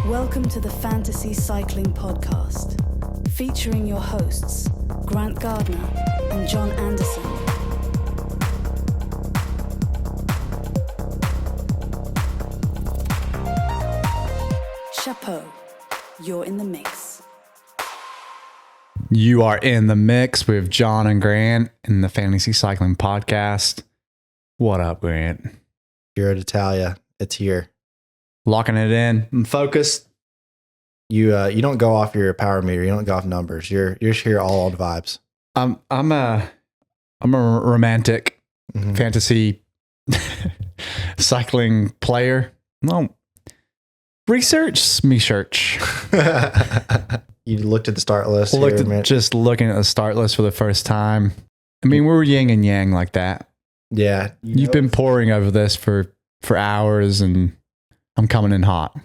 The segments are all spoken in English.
Welcome to the Fantasy Cycling Podcast, featuring your hosts, Grant Gardner and John Anderson. Chapeau, you're in the mix. You are in the mix with John and Grant in the Fantasy Cycling Podcast. What up, Grant? Giro d'Italia, it's here. Locking it in. I'm focused. You don't go off your power meter. You don't go off numbers. You're just here all the vibes. I'm a romantic fantasy cycling player. No, research me search. You looked at the start list. Just looking at the start list for the first time. I mean, we're yin and yang like that. Yeah, You've been poring over this for hours, and I'm coming in hot.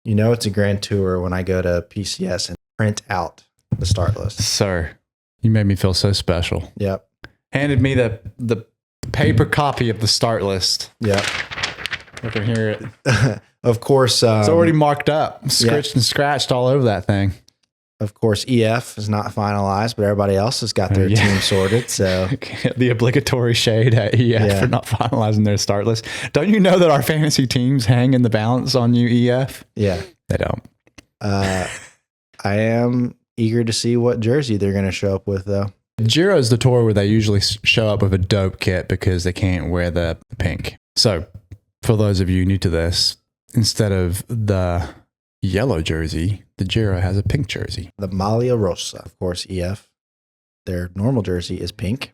You know it's a grand tour when I go to PCS and print out the start list. Sir, you made me feel so special. Yep. Handed me the paper copy of the start list. Yep. I can hear it. Of course. It's already marked up, scratched and scratched all over that thing. Of course, EF is not finalized, but everybody else has got their team sorted. So the obligatory shade at EF for not finalizing their start list. Don't you know that our fantasy teams hang in the balance on you, EF? Yeah. They don't. I am eager to see what jersey they're going to show up with, though. Giro is the tour where they usually show up with a dope kit because they can't wear the pink. So for those of you new to this, instead of the yellow jersey, the Giro has a pink jersey. The Maglia Rossa, of course, EF. Their normal jersey is pink.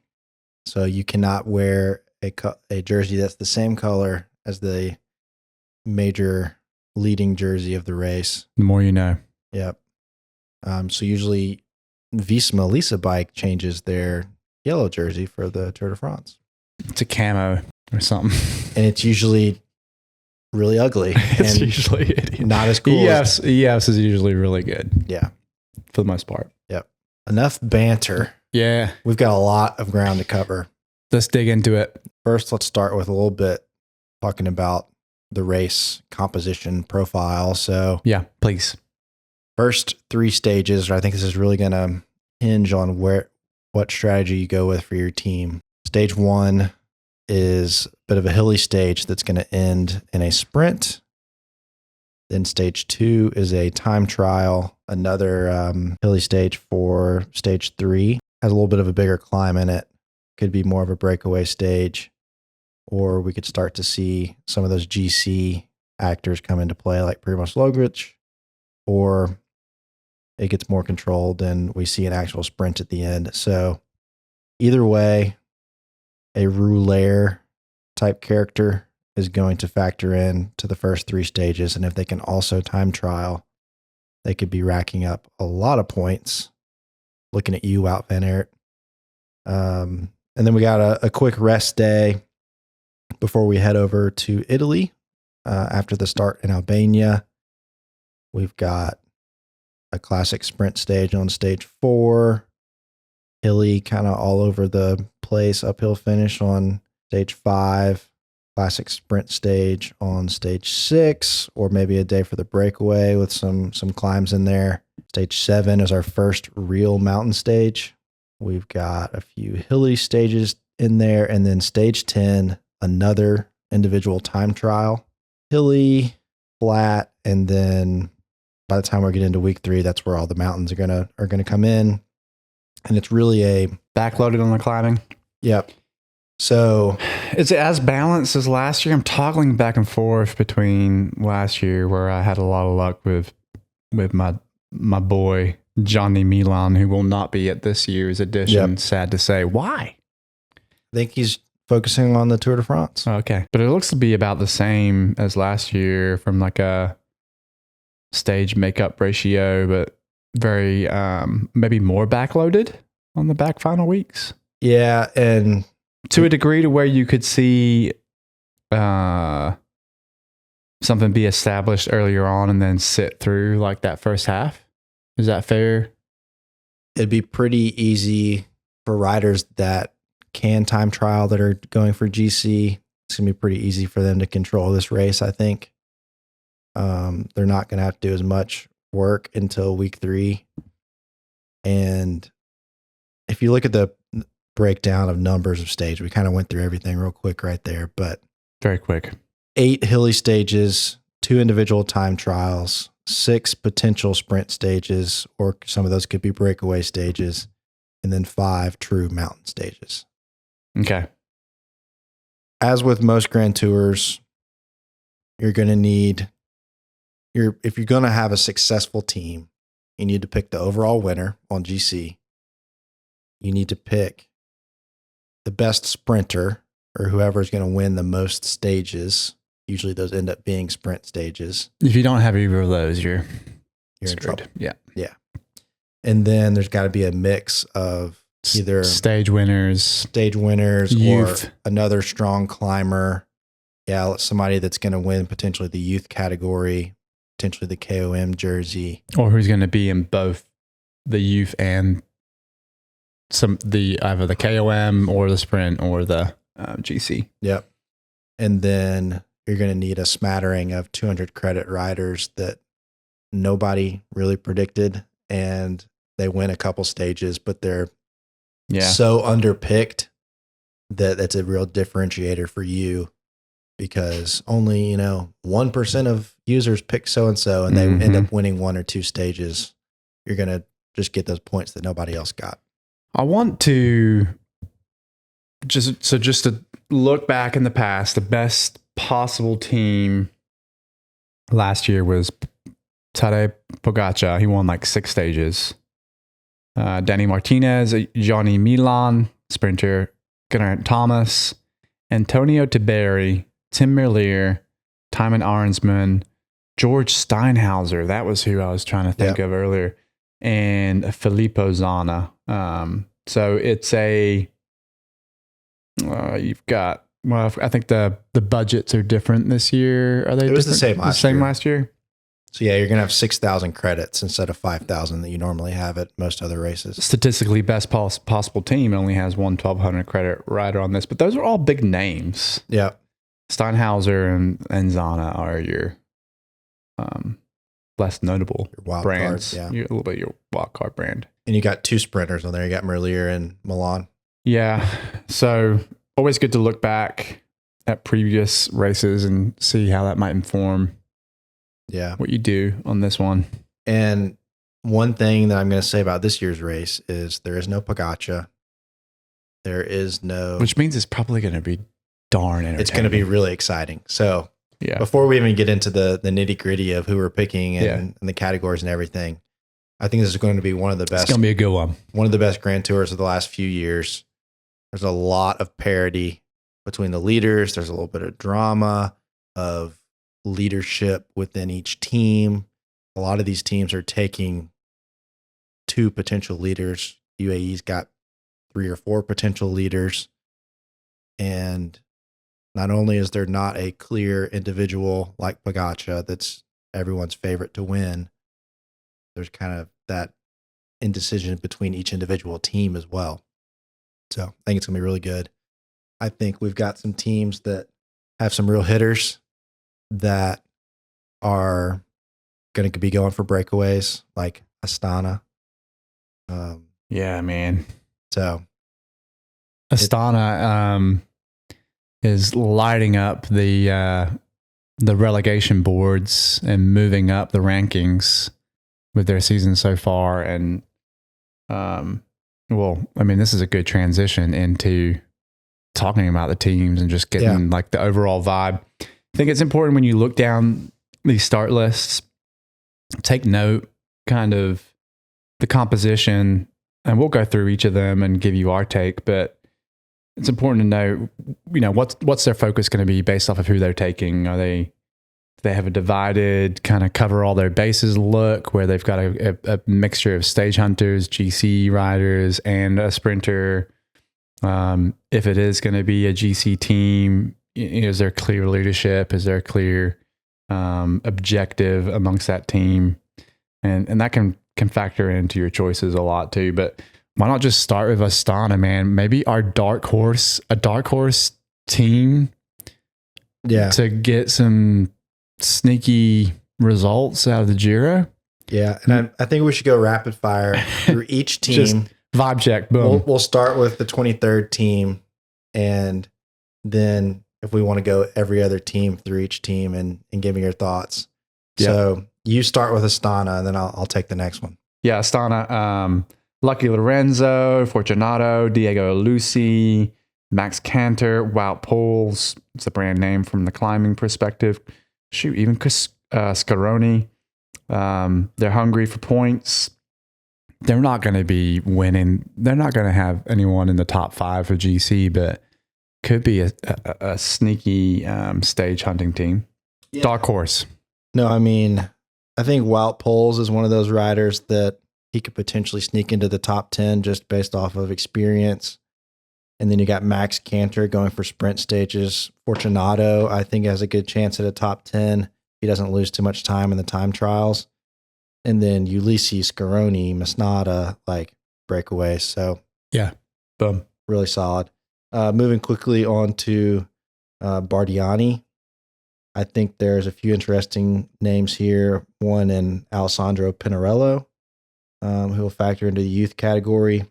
So you cannot wear a jersey that's the same color as the major leading jersey of the race. The more you know. Yep. So usually Visma Lisa Bike changes their yellow jersey for the Tour de France. It's a camo or something. And it's usually really ugly. It's and usually not as cool. EF's is usually really good. Yeah. For the most part. Yep. Enough banter. Yeah. We've got a lot of ground to cover. Let's dig into it. First, let's start with a little bit talking about the race composition profile. So yeah, please. First 3 stages, I think this is really going to hinge on what strategy you go with for your team. Stage 1 is a bit of a hilly stage that's going to end in a sprint. Then stage 2 is a time trial, another hilly stage for stage 3. Has a little bit of a bigger climb in it. Could be more of a breakaway stage, or we could start to see some of those GC actors come into play like Primož Roglič, or it gets more controlled and we see an actual sprint at the end. So either way, a rouleur type character is going to factor in to the first 3 stages. And if they can also time trial, they could be racking up a lot of points. Looking at you, Wout van Aert. And then we got a quick rest day before we head over to Italy after the start in Albania. We've got a classic sprint stage on stage 4. Hilly, kind of all over the place, uphill finish on stage 5, classic sprint stage on stage 6, or maybe a day for the breakaway with some climbs in there. Stage 7 is our first real mountain stage. We've got a few hilly stages in there, and then stage 10, another individual time trial. Hilly, flat, and then by the time we get into week 3, that's where all the mountains are gonna come in. And it's really a backloaded on the climbing. Yep. So is it as balanced as last year? I'm toggling back and forth between last year, where I had a lot of luck with my boy Johnny Milan, who will not be at this year's edition. Yep. Sad to say. Why? I think he's focusing on the Tour de France. Okay. But it looks to be about the same as last year from like a stage makeup ratio, but very maybe more backloaded on the back final weeks. Yeah, and to a degree to where you could see something be established earlier on and then sit through like that first half. Is that fair? It'd be pretty easy for riders that can time trial that are going for GC. It's gonna be pretty easy for them to control this race, I think. They're not going to have to do as much work until week 3. And if you look at the breakdown of numbers of stage, we kind of went through everything real quick right there, but very quick. 8 hilly stages, 2 individual time trials, 6 potential sprint stages, or some of those could be breakaway stages, and then 5 true mountain stages. Okay. As with most Grand Tours, you're going to need if you're going to have a successful team, you need to pick the overall winner on GC. You need to pick the best sprinter, or whoever's going to win the most stages. Usually those end up being sprint stages. If you don't have either of those, you're in trouble. Yeah. Yeah. And then there's got to be a mix of either stage winners, youth, or another strong climber. Yeah, somebody that's going to win potentially the youth category, potentially the KOM jersey, or who's going to be in both the youth and either the KOM or the sprint or the GC. Yep. And then you're going to need a smattering of 200 credit riders that nobody really predicted, and they win a couple stages, but they're so underpicked that that's a real differentiator for you, because only 1% of users pick so-and-so, and they end up winning 1 or 2 stages. You're going to just get those points that nobody else got. I want to just to look back in the past, the best possible team last year was Tadej Pogačar. He won like 6 stages. Danny Martinez, Johnny Milan, sprinter, Geraint Thomas, Antonio Tiberi, Tim Merlier, Timon Arnsman, George Steinhauser. That was who I was trying to think of earlier. And Filippo Zana. So it's you've got, I think the budgets are different this year. Are they? It was the same last year. So yeah, you're going to have 6,000 credits instead of 5,000 that you normally have at most other races. Statistically, best possible team only has 1,200 credit rider on this, but those are all big names. Yeah. Steinhauser and Zana are your less notable wild brands. Card, A little bit your wild card brand. And you got 2 sprinters on there. You got Merlier and Milan. Yeah. So always good to look back at previous races and see how that might inform what you do on this one. And one thing that I'm going to say about this year's race is there is no Pogačar. There is no... Which means it's probably going to be darn entertaining. It's going to be really exciting. So before we even get into the nitty gritty of who we're picking and the categories and everything, I think this is going to be one of the best. It's going to be a good one. One of the best Grand Tours of the last few years. There's a lot of parity between the leaders. There's a little bit of drama, of leadership within each team. A lot of these teams are taking 2 potential leaders. UAE's got 3 or 4 potential leaders. And not only is there not a clear individual like Pogačar that's everyone's favorite to win, there's kind of that indecision between each individual team as well. So I think it's going to be really good. I think we've got some teams that have some real hitters that are going to be going for breakaways, like Astana. Yeah, man. So Astana is lighting up the relegation boards and moving up the rankings with their season so far. And this is a good transition into talking about the teams and just getting like the overall vibe. I think it's important when you look down these start lists, take note kind of the composition, and we'll go through each of them and give you our take, but it's important to know, what's their focus going to be based off of who they're taking. Do they have a divided kind of cover all their bases look where they've got a mixture of stage hunters, GC riders, and a sprinter? If it is going to be a GC team, is there clear leadership? Is there a clear objective amongst that team? And that can factor into your choices a lot too. But why not just start with Astana, man? Maybe a dark horse team to get some sneaky results out of the Giro. Yeah, and I think we should go rapid fire through each team. Just vibe check. Boom. We'll start with the 23rd team, and then if we want to go every other team through each team and give me your thoughts. Yep. So you start with Astana, and then I'll take the next one. Yeah, Astana. Lucky Lorenzo, Fortunato, Diego Lucy, Max Cantor, Wout Poels. It's a brand name from the climbing perspective. Shoot, even Scaroni. They're hungry for points. They're not going to be winning. They're not going to have anyone in the top 5 for GC, but could be a sneaky stage hunting team. Yeah. Dark horse. No, I mean, I think Wout Poels is one of those riders that he could potentially sneak into the top 10 just based off of experience. And then you got Max Cantor going for sprint stages. Fortunato, I think, has a good chance at a top 10. He doesn't lose too much time in the time trials. And then Ulysses, Scaroni, Masnada, like breakaways. So, yeah, boom. Really solid. Moving quickly on to Bardiani. I think there's a few interesting names here. One in Alessandro Pinarello, who will factor into the youth category.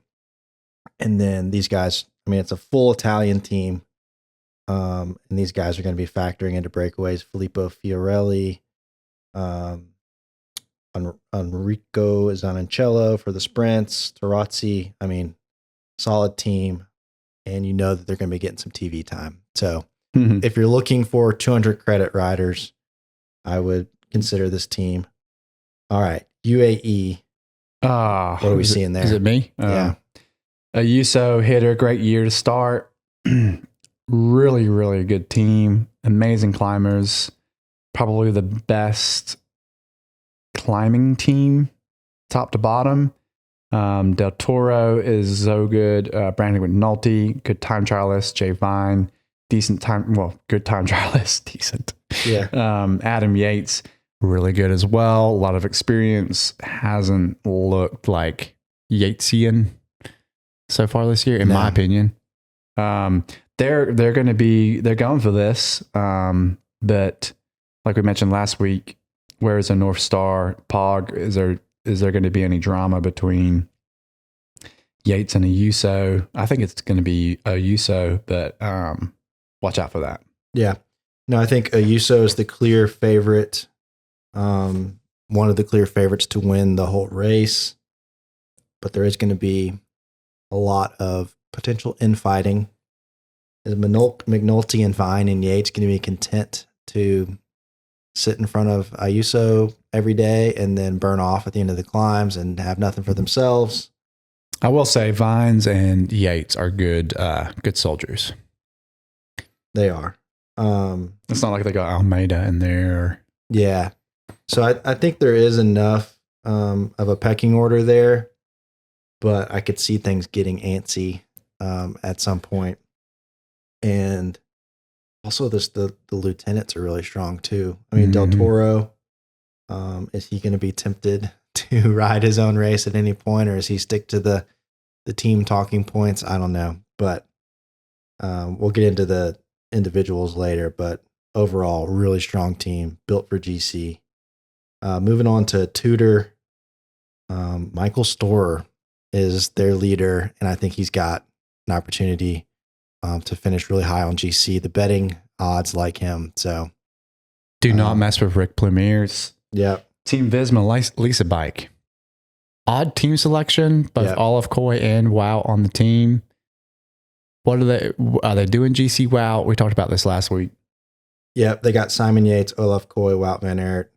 And then these guys, I mean, it's a full Italian team. And these guys are going to be factoring into breakaways. Filippo Fiorelli, Enrico Zanincello for the sprints. Tarazzi, I mean, solid team. And you know that they're going to be getting some TV time. So if you're looking for 200 credit riders, I would consider this team. All right, UAE. What are we seeing there? Is it me? Yeah. Ayuso hitter, great year to start. Really, really good team. Amazing climbers. Probably the best climbing team, top to bottom. Del Toro is so good. Brandon McNulty, good time trialist. Jay Vine, decent time. Well, good time trialist, decent. Yeah. Adam Yates, really good as well. A lot of experience. Hasn't looked like Yatesian so far this year, in my opinion. They're going for this. But like we mentioned last week, where is the North Star? Pog, is there going to be any drama between Yates and Ayuso? I think it's going to be Ayuso, but watch out for that. Yeah. No, I think Ayuso is the clear favorite. One of the clear favorites to win the whole race. But there is going to be a lot of potential infighting. Is McNulty and Vine and Yates going to be content to sit in front of Ayuso every day and then burn off at the end of the climbs and have nothing for themselves? I will say Vines and Yates are good soldiers. They are. It's not like they got Almeida in there. Yeah. So I think there is enough of a pecking order there, but I could see things getting antsy at some point. And also the lieutenants are really strong too. I mean, Del Toro, is he going to be tempted to ride his own race at any point, or does he stick to the team talking points? I don't know, but we'll get into the individuals later, but overall, really strong team built for GC. Moving on to Tudor, Michael Storer is their leader, and I think he's got an opportunity to finish really high on GC. The betting odds like him, so do not mess with Rick Plumiers. Yeah, Team Visma, Lisa Bike. Odd team selection, both Olive Coy and Wow on the team. What are they doing? GC Wow. We talked about this last week. Yeah, they got Simon Yates, Olaf Coy, Wout van Aert.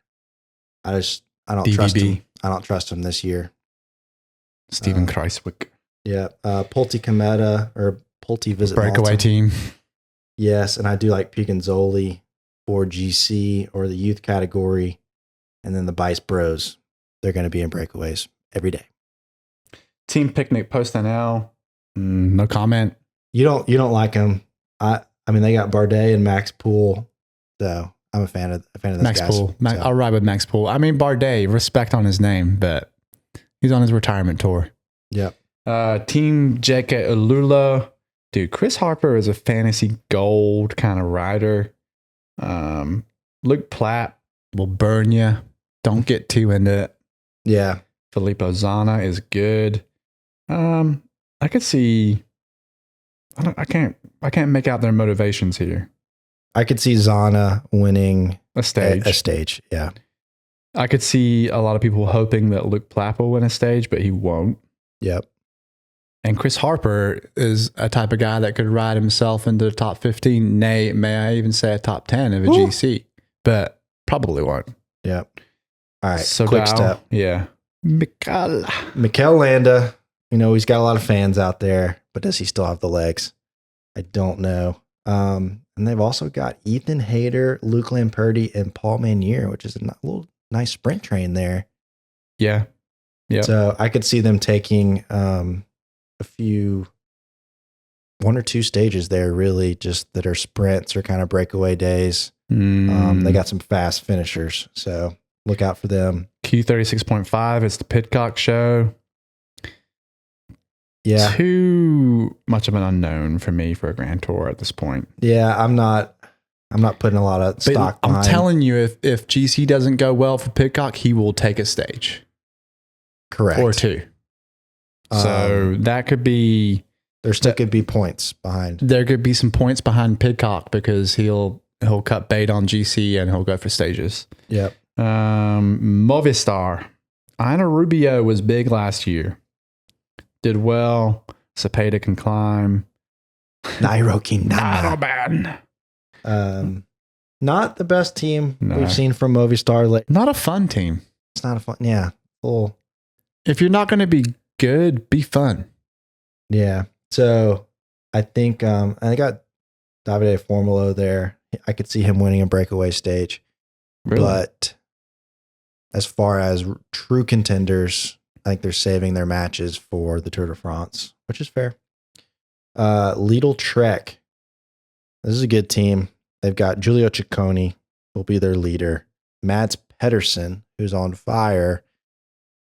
I don't DVB. trust him. I don't trust him this year. Steven Kreiswick. Yeah, Pulte Cometa or Pulte Visit breakaway Malta. Team. Yes, and I do like Piganzoli for GC or the youth category, and then the Bice Bros. They're going to be in breakaways every day. Team Picnic Post NL. No comment. You don't like them. I mean, they got Bardet and Max Poole, so I'm a fan of those Max guys. Poole. I'll ride with Max Poole. I mean, Bardet, respect on his name, but he's on his retirement tour. Yep. Team JK Alula. Dude, Chris Harper is a fantasy gold kind of rider. Luke Platt will burn you. Don't get too into it. Yeah. Filippo Zana is good. I could see. I can't make out their motivations here. I could see Zana winning A stage. A stage, yeah. I could see a lot of people hoping that Luke Plapp will win a stage, but he won't. Yep. And Chris Harper is a type of guy that could ride himself into the top 15, nay, may I even say a top 10 of a GC, but probably won't. Yep. All right, So quick step. Yeah. Mikel Landa, he's got a lot of fans out there, but does he still have the legs? I don't know. And they've also got Ethan Hayter, Luke Lamperti, and Paul Manier, which is a little nice sprint train there. Yeah. Yeah. So I could see them taking one or two stages there, really, just that are sprints or kind of breakaway days. They got some fast finishers, so look out for them. Q36.5 is the Pidcock show. Yeah. Too much of an unknown for me for a Grand Tour at this point. Yeah, I'm not putting a lot of stock behind. I'm telling you, if GC doesn't go well for Pidcock, he will take a stage. Correct. Or two. So that could be... There still could be points behind. There could be some points behind Pidcock because he'll cut bait on GC and he'll go for stages. Yep. Movistar. Ina Rubio was big last year. Did well. Cepeda can climb. Nairo Quintana. Not bad. Not the best team we've seen from Movistar. Not a fun team. It's not a fun. Yeah. Cool. If you're not going to be good, be fun. Yeah. So I think I got Davide Formolo there. I could see him winning a breakaway stage. Really? But as far as true contenders, I think they're saving their matches for the Tour de France, which is fair. Lidl Trek. This is a good team. They've got Giulio Ciccone, will be their leader. Mads Pedersen, who's on fire,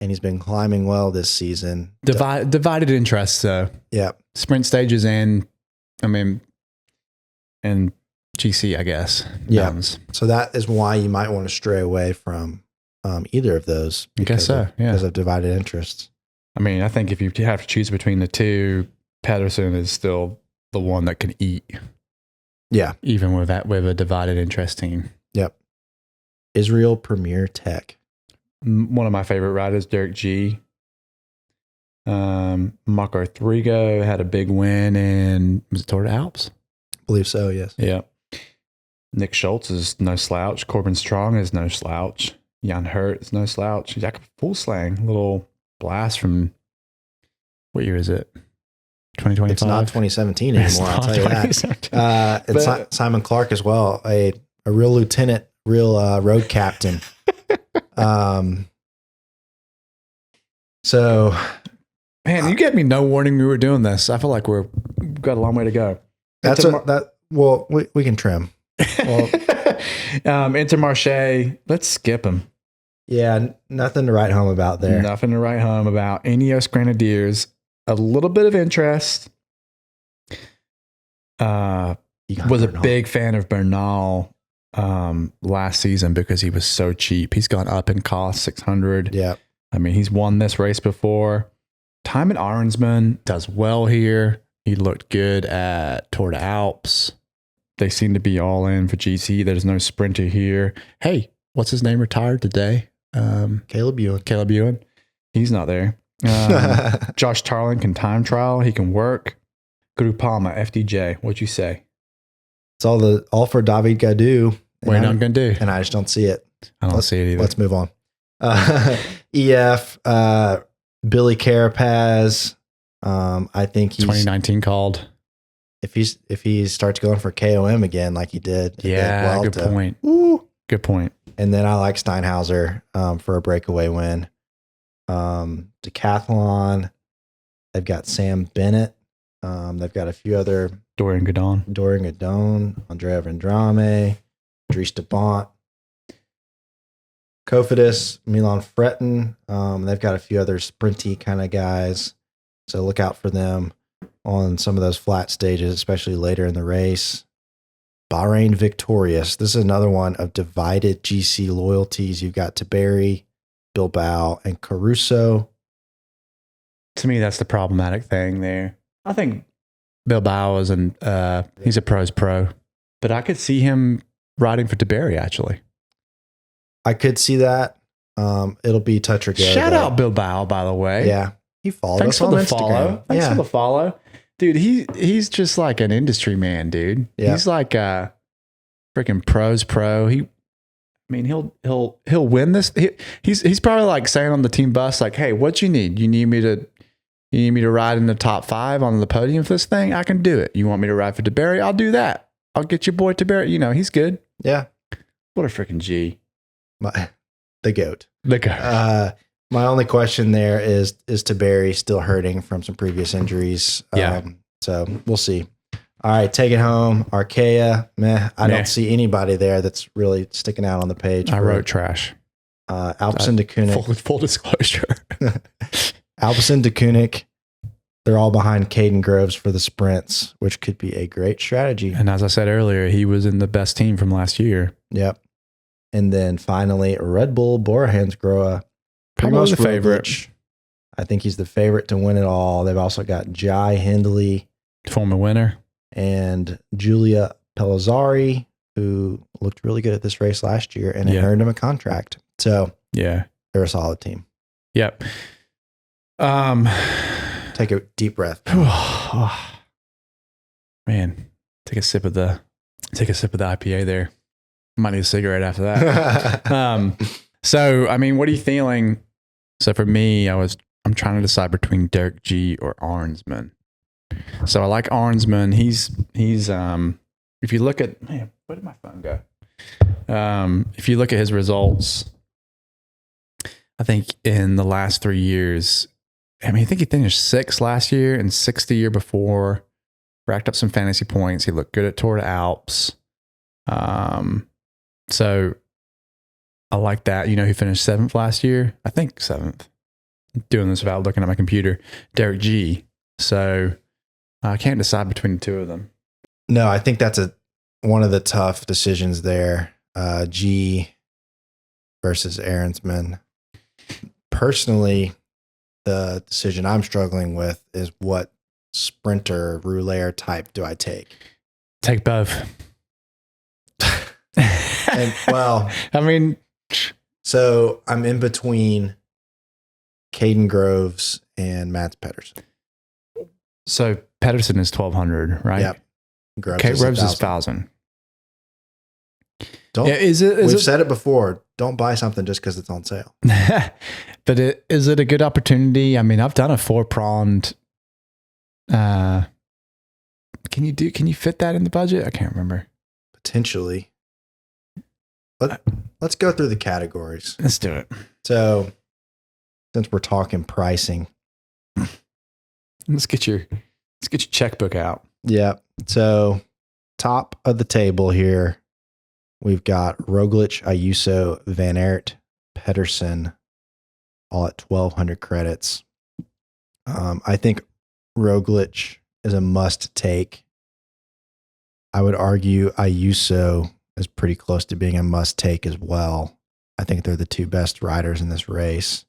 and he's been climbing well this season. Divided interests, though. Yeah. Sprint stages and GC, I guess. Yeah. So that is why you might want to stray away from either of those. I guess so, yeah. Because of divided interests. I mean, I think if you have to choose between the two, Pedersen is still the one that can eat. Yeah. Even with a divided interest team. Yep. Israel Premier Tech. One of my favorite riders, Derek G. Marco Thrigo had a big win in, was it Tour de Alps? I believe so, yes. Yeah. Nick Schultz is no slouch. Corbin Strong is no slouch. Jan Hurt is no slouch. Jakob Fuglsang, little blast from, what year is it? 2025? It's not 2017 anymore, I'll tell you that. And Simon Clark as well, a real lieutenant, real road captain. So, man, you gave me no warning we were doing this. I feel like we've got a long way to go. We can trim. Well, Intermarché, let's skip them. Yeah, nothing to write home about there. Nothing to write home about. Ineos Grenadiers, a little bit of interest. Was a big fan of Bernal last season because he was so cheap. He's gone up in cost, 600. Yeah. I mean, he's won this race before. Timon Arensman does well here. He looked good at Tour de Alps. They seem to be all in for GC. There's no sprinter here. Hey, what's his name retired today? Caleb Ewan. Caleb Ewan. He's not there. Josh Tarlin can time trial. He can work. Groupama, FDJ. What'd you say? It's all for David Gaudu. What are you not going to do? And I just don't see it. I don't see it either. Let's move on. EF, Billy Carapaz. I think he's 2019 called. If he starts going for KOM again like he did. Yeah, good point. Woo. Good point. And then I like Steinhauser for a breakaway win. Decathlon, they've got Sam Bennett. They've got a few other Dorian Gadon, Andrea Vendrame, Dries de Bont, Cofidis, Milan Fretten. They've got a few other sprinty kind of guys. So look out for them on some of those flat stages, especially later in the race. Bahrain victorious. This is another one of divided GC loyalties. You've got Tiberi, Bilbao, and Caruso. To me, that's the problematic thing there. I think Bilbao is he's a pro's pro, but I could see him riding for Tiberi actually. I could see that. It'll be touch or go. Shout out Bilbao, by the way. Yeah. He followed Thanks us for on the Instagram. follow. Thanks for the follow. Dude, he's just like an industry man, dude. Yeah. He's like a freaking pro's pro. He'll win this. He's probably like saying on the team bus, like, hey, what you need? You need me to ride in the top 5 on the podium for this thing? I can do it. You want me to ride for Tiberi? I'll do that. I'll get your boy Tiberi. You know, he's good. Yeah. What a freaking G. The GOAT. The GOAT. My only question there is Tiberi still hurting from some previous injuries? Yeah. So we'll see. All right, take it home. Arkea, I don't see anybody there that's really sticking out on the page. I wrote trash. Alpecin de Koenig. Full disclosure. Alpecin de Koenig. They're all behind Caden Groves for the sprints, which could be a great strategy. And as I said earlier, he was in the best team from last year. Yep. And then finally, Red Bull Bora Hansgrohe. Probably the favorite. I think he's the favorite to win it all. They've also got Jai Hindley. Former winner. And Julia Pellizzari, who looked really good at this race last year and earned him a contract. So yeah, they're a solid team. Yep. Take a deep breath. Man, take a sip of the IPA there. Might need a cigarette after that. So, I mean, what are you feeling? So for me, I'm trying to decide between Derek G or Arnsman. So I like Arnsman. He's if you look at, man, where did my phone go? If you look at his results, I think in the last 3 years, I think he finished 6th last year and 6th the year before, racked up some fantasy points. He looked good at Tour de Alps. So I like that. You know, he finished 7th last year. I think 7th. Doing this without looking at my computer. Derek G. So I can't decide between the two of them. No, I think that's one of the tough decisions there. G versus Aaronsman. Personally, the decision I'm struggling with is what sprinter, roulaire type do I take? Take both. And, well, I mean, so I'm in between Caden Groves and Mats Pedersen. So Pedersen is 1,200, right? Yep. Groves is 1,000. Don't. Yeah, We've said it before. Don't buy something just because it's on sale. But is it a good opportunity? I mean, I've done a 4-pronged. Can you fit that in the budget? I can't remember. Potentially. Let's go through the categories. Let's do it. So, since we're talking pricing, let's get your checkbook out. Yeah. So, top of the table here, we've got Roglic, Ayuso, Van Aert, Pedersen, all at 1,200 credits. I think Roglic is a must take. I would argue Ayuso is pretty close to being a must take as well. I think they're the two best riders in this race.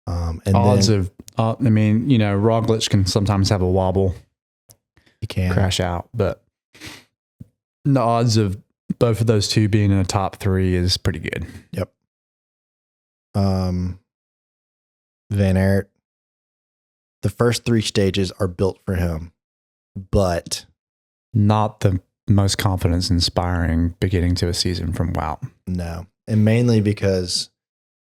And Roglic can sometimes have a wobble. He can crash out, but the odds of both of those two being in the top 3 is pretty good. Yep. Van Aert, the first 3 stages are built for him, but not the most confidence inspiring beginning to a season from Wout. No. And mainly because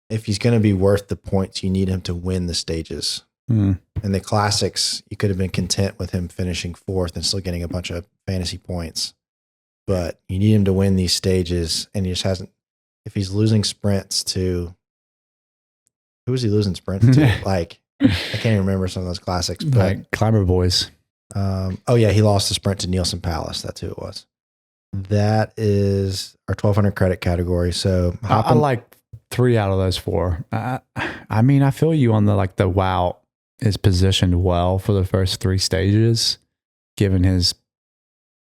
if he's going to be worth the points, you need him to win the stages. In the classics, you could have been content with him finishing 4th and still getting a bunch of fantasy points. But you need him to win these stages, and he just hasn't. If he's losing sprints to, who is he losing sprints to? Like, I can't even remember some of those classics. But like Climber Boys. He lost the sprint to Nielsen Palace. That's who it was. That is our 1,200 credit category. So I like 3 out of those 4. I mean, I feel you on the Wout is positioned well for the first 3 stages, given his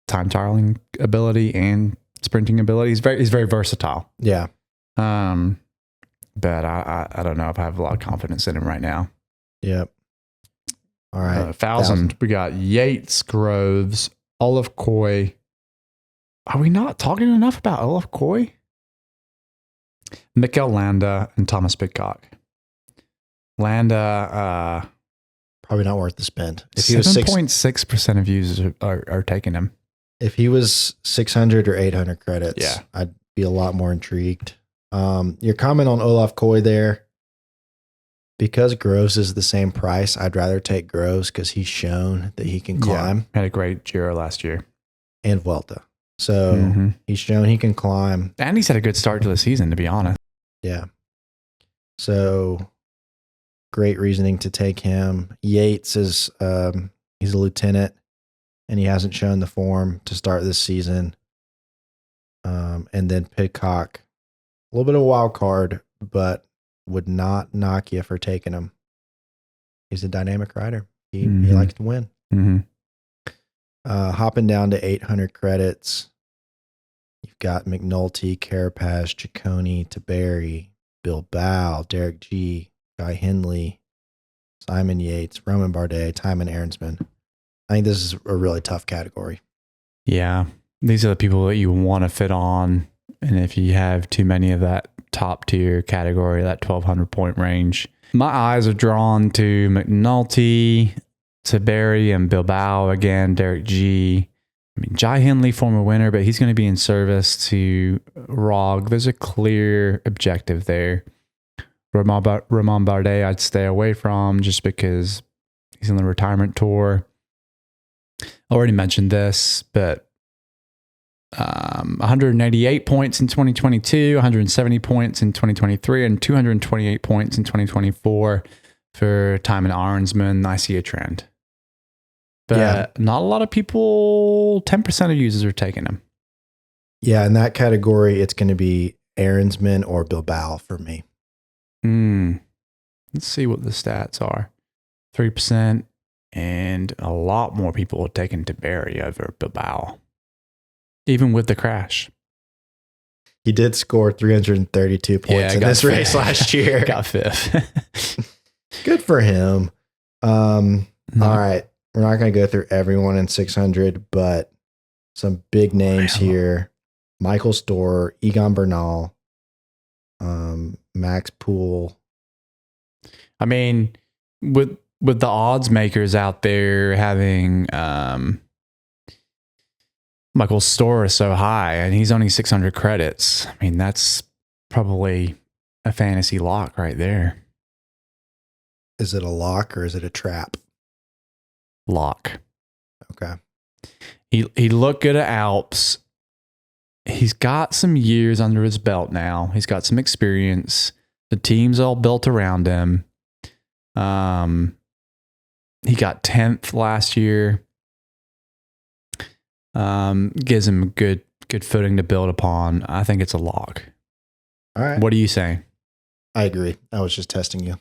time trialing ability and sprinting ability. He's very versatile. Yeah. But I don't know if I have a lot of confidence in him right now. Yep. All right. 1,000. We got Yates, Groves, Olaf Koy. Are we not talking enough about Olaf Koy? Mikkel Landa and Thomas Pidcock. Landa, probably not worth the spend. If he was 7.6% of users are taking him. If he was 600 or 800 credits, yeah, I'd be a lot more intrigued. Your comment on Olaf Koy there, because Groves is the same price, I'd rather take Groves because he's shown that he can climb. Had a great Giro last year. And Vuelta. So he's shown he can climb. And he's had a good start to the season, to be honest. Yeah. So great reasoning to take him. Yates is he's a lieutenant and he hasn't shown the form to start this season. And then Pidcock, a little bit of a wild card, but would not knock you for taking him. He's a dynamic rider. He likes to win. Hopping down to 800 credits, you've got McNulty, Carapaz, Ciccone, Taberi, Bilbao, Derek G, Guy Hindley, Simon Yates, Roman Bardet, Timon Aaronsman. I think this is a really tough category. Yeah. These are the people that you want to fit on. And if you have too many of that top tier category, that 1,200 point range, my eyes are drawn to McNulty, Taberi, and Bilbao again, Derek G. I mean, Jai Hindley, former winner, but he's going to be in service to ROG. There's a clear objective there. Roman Bardet, I'd stay away from just because he's on the retirement tour. I already mentioned this, but 188 points in 2022, 170 points in 2023, and 228 points in 2024 for Timon Aaronsman. I see a trend. But not a lot of people, 10% of users are taking him. Yeah, in that category, it's going to be Aaronsman or Bilbao for me. Let's see what the stats are. 3%, and a lot more people are taking Taberi over Bilbao, even with the crash. He did score 332 points in this race last year. Got fifth. Good for him. All right. We're not going to go through everyone in 600, but some big names here. Michael Storer, Egan Bernal, Max Poole. I mean, with the odds makers out there having Michael Storer so high, and he's only 600 credits. I mean, that's probably a fantasy lock right there. Is it a lock or is it a trap? Lock. Okay. He looked good at Alps. He's got some years under his belt now. He's got some experience. The team's all built around him. He got 10th last year. Gives him a good footing to build upon. I think it's a lock. All right. What are you saying? I agree. I was just testing you.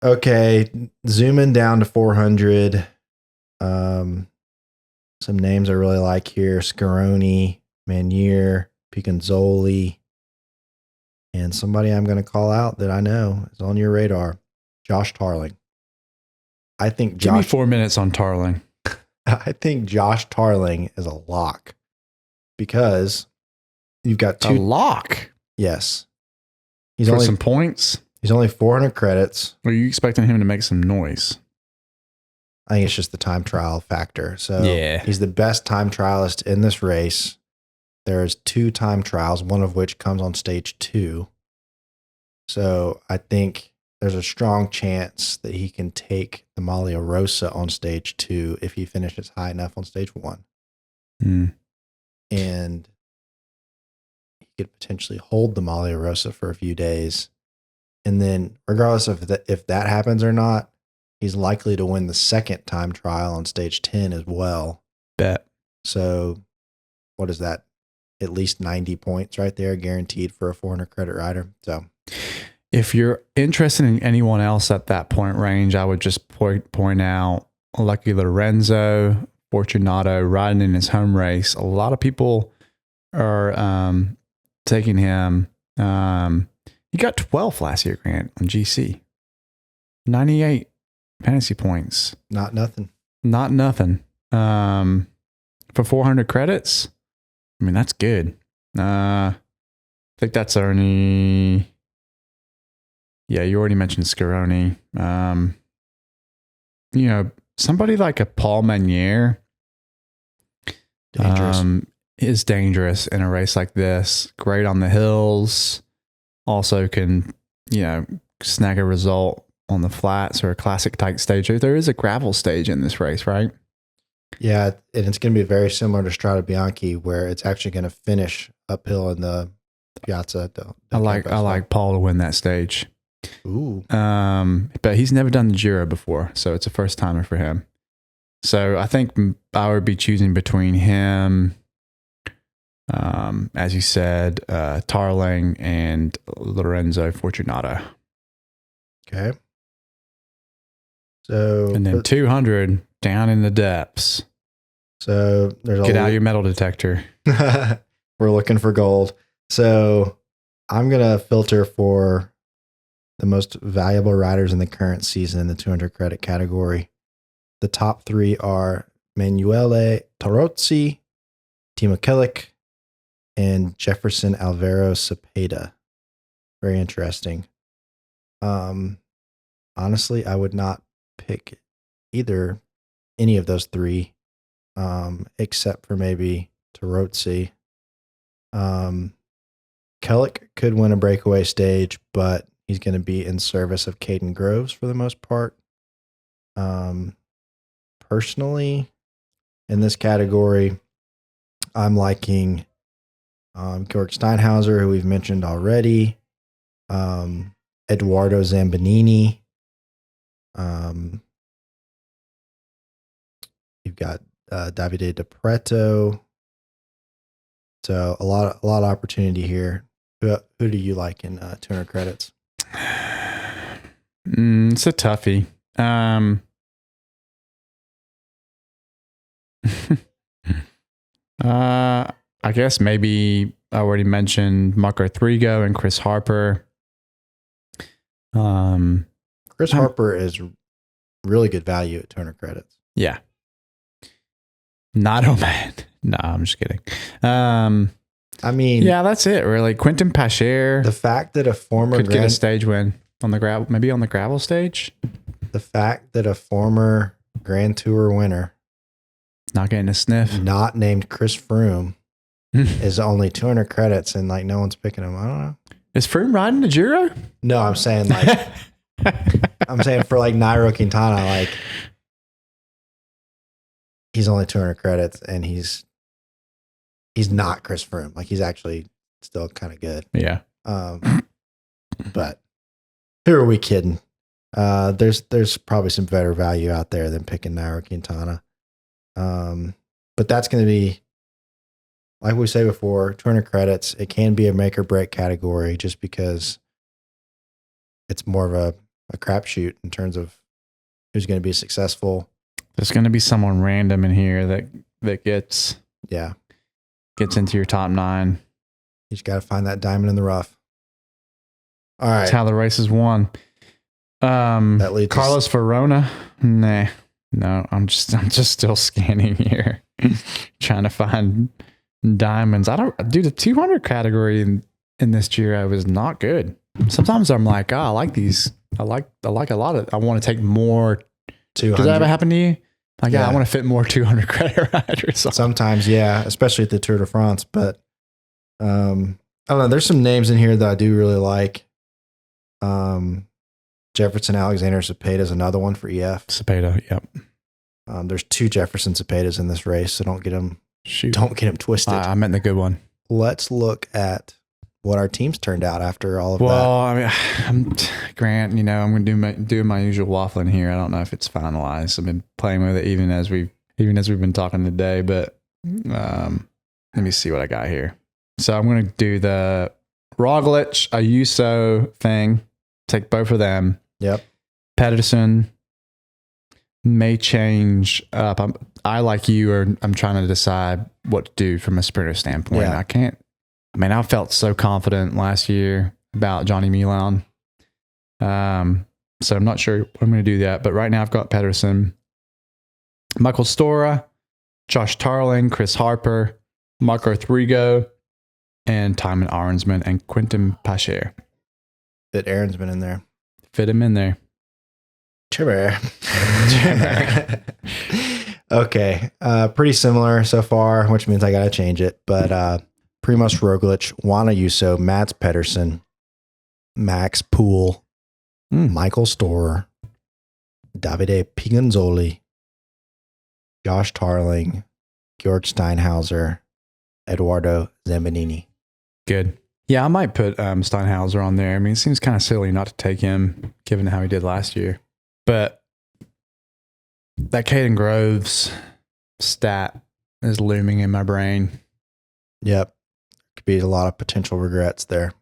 Okay. Zooming down to 400. Some names I really like here. Scaroni, Manier, Picanzoli, and somebody I'm going to call out that I know is on your radar, Josh Tarling. I think Give me 4 minutes on Tarling. I think Josh Tarling is a lock because you've got a lock. Yes. He's for some points. He's only 400 credits. Are you expecting him to make some noise? I think it's just the time trial factor. So yeah, he's the best time trialist in this race. There's 2 time trials, one of which comes on stage 2. So I think there's a strong chance that he can take the Maglia Rosa on stage 2 if he finishes high enough on stage 1. And he could potentially hold the Maglia Rosa for a few days. And then regardless of if that happens or not, he's likely to win the second time trial on stage 10 as well. Bet. So what is that? At least 90 points right there, guaranteed for a 400 credit rider. So if you're interested in anyone else at that point range, I would just point out Lucky Lorenzo Fortunato riding in his home race. A lot of people are taking him. He got 12th last year, Grant, on GC. 98 fantasy points. Not nothing. Not nothing. For 400 credits, I mean, that's good. I think that's only... Yeah, you already mentioned Scaroni. Somebody like a Paul Meunier is dangerous in a race like this. Great on the hills. Also can, snag a result on the flats or a classic type stage. There is a gravel stage in this race, right? Yeah, and it's going to be very similar to Strada Bianchi, where it's actually going to finish uphill in the Piazza. I like Paul to win that stage. Ooh. But he's never done the Giro before, so it's a first timer for him. So I think I would be choosing between him, as you said, Tarling and Lorenzo Fortunato. Okay. So and then 200 down in the depths. So get out your metal detector. We're looking for gold. So I'm gonna filter for the most valuable riders in the current season in the 200 credit category. The top three are Manuele Tarozzi, Timo Killick, and Jefferson Alvaro Cepeda. Very interesting. Honestly, I would not pick any of those three, except for maybe Tarozzi. Killick could win a breakaway stage, but he's going to be in service of Caden Groves for the most part. Personally, in this category, I'm liking Georg Steinhauser, who we've mentioned already, Eduardo Zambanini. You've got Davide De Preto. So a lot of opportunity here. Who do you like in 200 credits? It's a toughie. I guess maybe I already mentioned Marco Thrigo and Chris Harper. Chris Harper is really good value at 200 credits. Yeah. Not man. No, I'm just kidding. I mean, yeah, that's it really. Quentin Pacher. The fact that a former could get a stage win on the gravel, maybe on the gravel stage. The fact that a former Grand Tour winner, not getting a sniff, not named Chris Froome, is only 200 credits and like no one's picking him. I don't know. Is Froome riding the Giro? No, I'm saying like, I'm saying for like Nairo Quintana, like he's only 200 credits and he's not Chris Froome. Like he's actually still kind of good. Yeah. But who are we kidding? There's probably some better value out there than picking Nairo Quintana. But that's going to be, like we say before, 200 credits. It can be a make or break category just because it's more of a crapshoot in terms of who's going to be successful. There's going to be someone random in here that gets into your top 9. You just got to find that diamond in the rough. All right. That's how the race is won. That leads Carlos Verona. Nah. No, I'm just still scanning here. Trying to find diamonds. The 200 category in this Giro was not good. Sometimes I'm like, I like these. I like a lot of, I want to take more. 200. Does that ever happen to you? Like, I want to fit more 200 credit riders. Sometimes, yeah, especially at the Tour de France. But I don't know. There's some names in here that I do really like. Jefferson Alexander Cepeda is another one for EF. Cepeda, yep. There's 2 Jefferson Cepedas in this race, so don't get them twisted. I meant the good one. Let's look at what our teams turned out after all of that. Well, I mean, Grant, I'm going to do my usual waffling here. I don't know if it's finalized. I've been playing with it even as we've been talking today, but let me see what I got here. So I'm going to do the Roglic, Ayuso thing. Take both of them. Yep. Pedersen, may change up. I like you, I'm trying to decide what to do from a sprinter standpoint. Yeah. I felt so confident last year about Johnny Milan. So I'm not sure what I'm going to do that. But right now I've got Pedersen, Michael Stora, Josh Tarling, Chris Harper, Marco Thrigo, and Timon Arnsman and Quentin Pacher. Fit Aaronsman in there. Fit him in there. Trimmer. Okay. Pretty similar so far, which means I got to change it. But Primoz Roglic, Juan Ayuso, Mats Pedersen, Max Poole, Michael Storer, Davide Piganzoli, Josh Tarling, Georg Steinhauser, Eduardo Zambanini. Good. Yeah, I might put Steinhauser on there. I mean, it seems kind of silly not to take him, given how he did last year. But that Caden Groves stat is looming in my brain. Yep. Could be a lot of potential regrets there.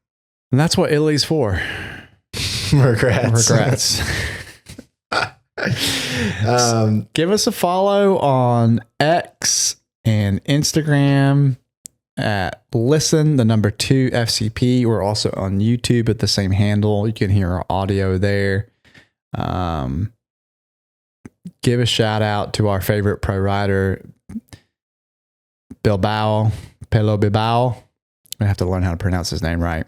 And that's what Italy's for. Regrets. Give us a follow on X and Instagram at listen, the number 2 FCP. We're also on YouTube at the same handle. You can hear our audio there. Give a shout out to our favorite pro rider, Pelo Bilbao. I have to learn how to pronounce his name right.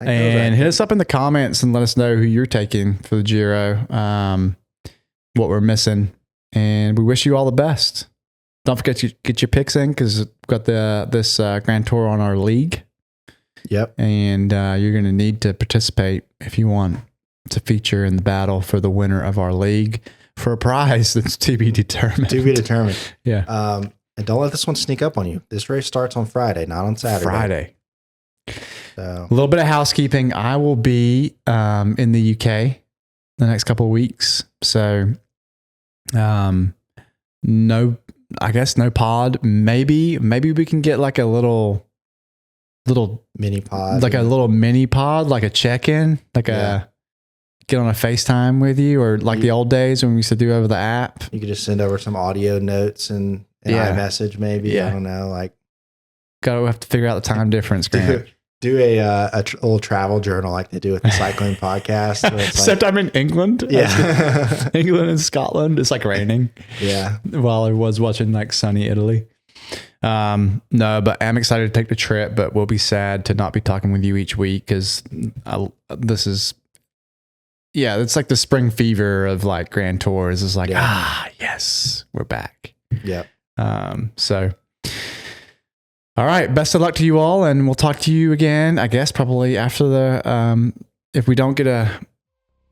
And hit us up in the comments and let us know who you're taking for the Giro, what we're missing. And we wish you all the best. Don't forget to get your picks in because we've got this Grand Tour on our league. Yep. And you're going to need to participate if you want to feature in the battle for the winner of our league for a prize that's to be determined. To be determined. Yeah. And don't let this one sneak up on you. This race starts on Friday, not on Saturday. Friday. So. A little bit of housekeeping. I will be in the UK the next couple of weeks. So no pod. Maybe we can get like a little mini pod. Like a little mini pod, like a check-in, like get on a FaceTime with you, or like the old days when we used to do over the app. You could just send over some audio notes and iMessage maybe. Yeah. I don't know. Like, we have to figure out the time difference, Grant. Do a little travel journal like they do with the cycling podcast. Except I'm in England. Yeah. England and Scotland. It's like raining. Yeah. While I was watching like sunny Italy. No, but I'm excited to take the trip, but we'll be sad to not be talking with you each week because it's like the spring fever of like Grand Tours. It's like, yes, we're back. Yep. All right. Best of luck to you all. And we'll talk to you again, I guess, probably after if we don't get a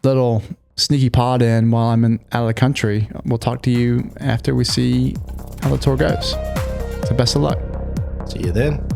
little sneaky pod in while I'm out of the country, we'll talk to you after we see how the tour goes. So best of luck. See you then.